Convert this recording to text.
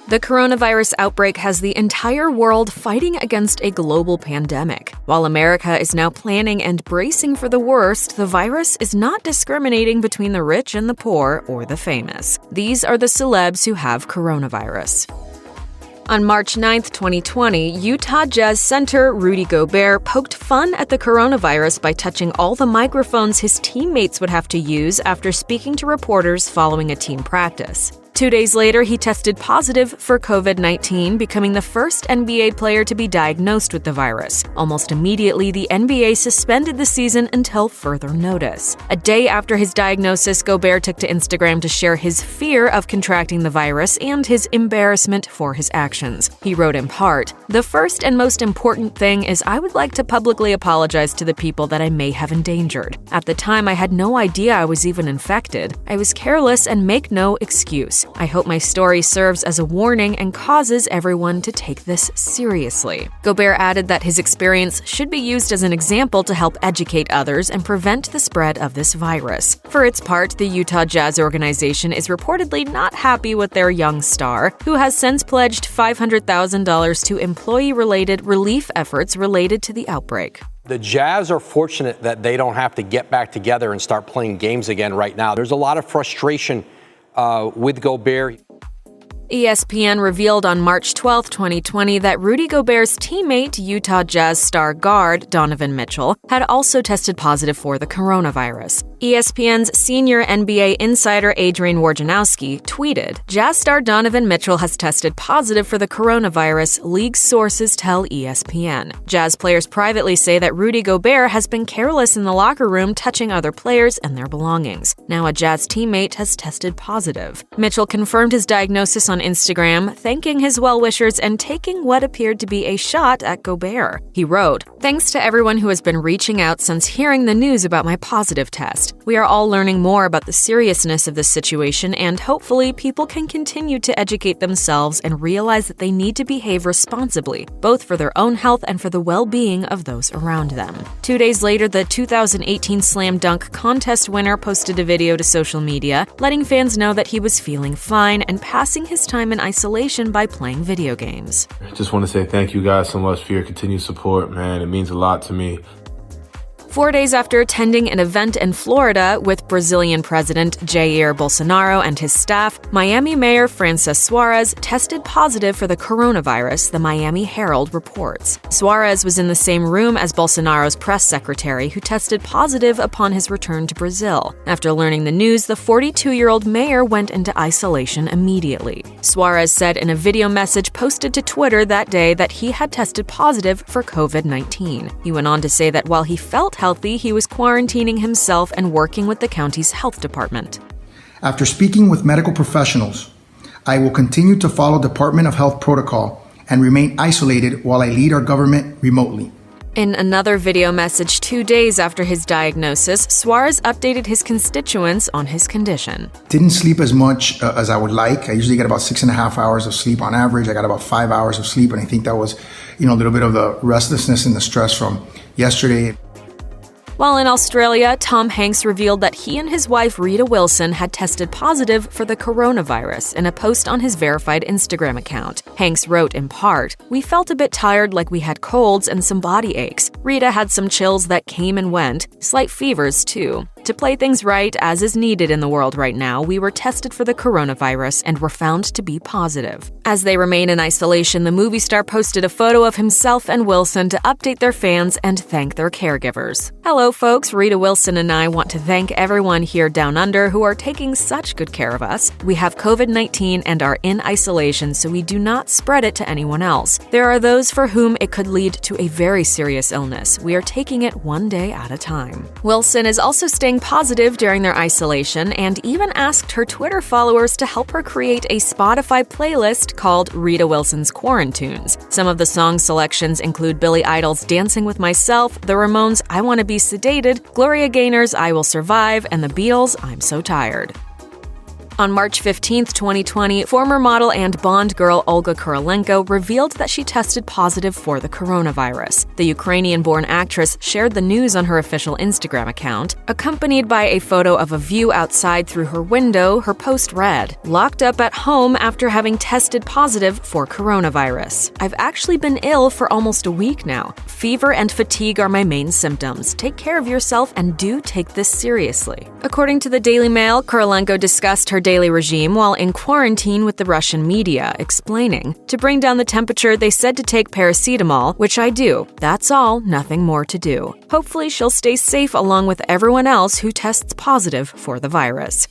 The coronavirus outbreak has the entire world fighting against a global pandemic. While America is now planning and bracing for the worst, the virus is not discriminating between the rich and the poor or the famous. These are the celebs who have coronavirus. On March 9, 2020, Utah Jazz center Rudy Gobert poked fun at the coronavirus by touching all the microphones his teammates would have to use after speaking to reporters following a team practice. 2 days later, he tested positive for COVID-19, becoming the first NBA player to be diagnosed with the virus. Almost immediately, the NBA suspended the season until further notice. A day after his diagnosis, Gobert took to Instagram to share his fear of contracting the virus and his embarrassment for his actions. He wrote in part, "The first and most important thing is I would like to publicly apologize to the people that I may have endangered. At the time, I had no idea I was even infected. I was careless and make no excuse. I hope my story serves as a warning and causes everyone to take this seriously." Gobert added that his experience should be used as an example to help educate others and prevent the spread of this virus. For its part, the Utah Jazz organization is reportedly not happy with their young star, who has since pledged $500,000 to employee-related relief efforts related to the outbreak. The Jazz are fortunate that they don't have to get back together and start playing games again right now. There's a lot of frustration with Gobert. ESPN revealed on March 12, 2020, that Rudy Gobert's teammate, Utah Jazz star guard Donavan Mitchell, had also tested positive for the coronavirus. ESPN's senior NBA insider Adrian Wojnarowski tweeted, "Jazz star Donavan Mitchell has tested positive for the coronavirus, league sources tell ESPN. Jazz players privately say that Rudy Gobert has been careless in the locker room, touching other players and their belongings. Now a Jazz teammate has tested positive." Mitchell confirmed his diagnosis on Instagram, thanking his well-wishers and taking what appeared to be a shot at Gobert. He wrote, "Thanks to everyone who has been reaching out since hearing the news about my positive test. We are all learning more about the seriousness of this situation, and hopefully people can continue to educate themselves and realize that they need to behave responsibly, both for their own health and for the well-being of those around them." 2 days later, the 2018 Slam Dunk contest winner posted a video to social media, letting fans know that he was feeling fine and passing his time in isolation by playing video games. Just want to say thank you guys so much for your continued support, man. It means a lot to me. 4 days after attending an event in Florida with Brazilian President Jair Bolsonaro and his staff, Miami Mayor Francis Suarez tested positive for the coronavirus, the Miami Herald reports. Suarez was in the same room as Bolsonaro's press secretary, who tested positive upon his return to Brazil. After learning the news, the 42-year-old mayor went into isolation immediately. Suarez said in a video message posted to Twitter that day that he had tested positive for COVID-19. He went on to say that while he felt healthy, he was quarantining himself and working with the county's health department. After speaking with medical professionals, I will continue to follow Department of Health protocol and remain isolated while I lead our government remotely. In another video message 2 days after his diagnosis, Suarez updated his constituents on his condition. Didn't sleep as much as I would like. I usually get about 6.5 hours of sleep on average. I got about 5 hours of sleep, and I think that was, a little bit of the restlessness and the stress from yesterday. While in Australia, Tom Hanks revealed that he and his wife Rita Wilson had tested positive for the coronavirus in a post on his verified Instagram account. Hanks wrote in part, "We felt a bit tired, like we had colds and some body aches. Rita had some chills that came and went, slight fevers too. To play things right, as is needed in the world right now, we were tested for the coronavirus and were found to be positive." As they remain in isolation, the movie star posted a photo of himself and Wilson to update their fans and thank their caregivers. "Hello folks, Rita Wilson and I want to thank everyone here down under who are taking such good care of us. We have COVID-19 and are in isolation so we do not spread it to anyone else. There are those for whom it could lead to a very serious illness. We are taking it one day at a time." Wilson is also staying positive during their isolation and even asked her Twitter followers to help her create a Spotify playlist called Rita Wilson's Quarantunes. Some of the song selections include Billy Idol's Dancing with Myself, The Ramones' I Wanna Be Sedated, Gloria Gaynor's I Will Survive, and the Beatles' I'm So Tired. On March 15, 2020, former model and Bond girl Olga Kurylenko revealed that she tested positive for the coronavirus. The Ukrainian-born actress shared the news on her official Instagram account. Accompanied by a photo of a view outside through her window, her post read, "Locked up at home after having tested positive for coronavirus. I've actually been ill for almost a week now. Fever and fatigue are my main symptoms. Take care of yourself and do take this seriously." According to the Daily Mail, Kurylenko discussed her daily regime while in quarantine with the Russian media, explaining, "To bring down the temperature, they said to take paracetamol, which I do. That's all, nothing more to do. Hopefully she'll stay safe along with everyone else who tests positive for the virus."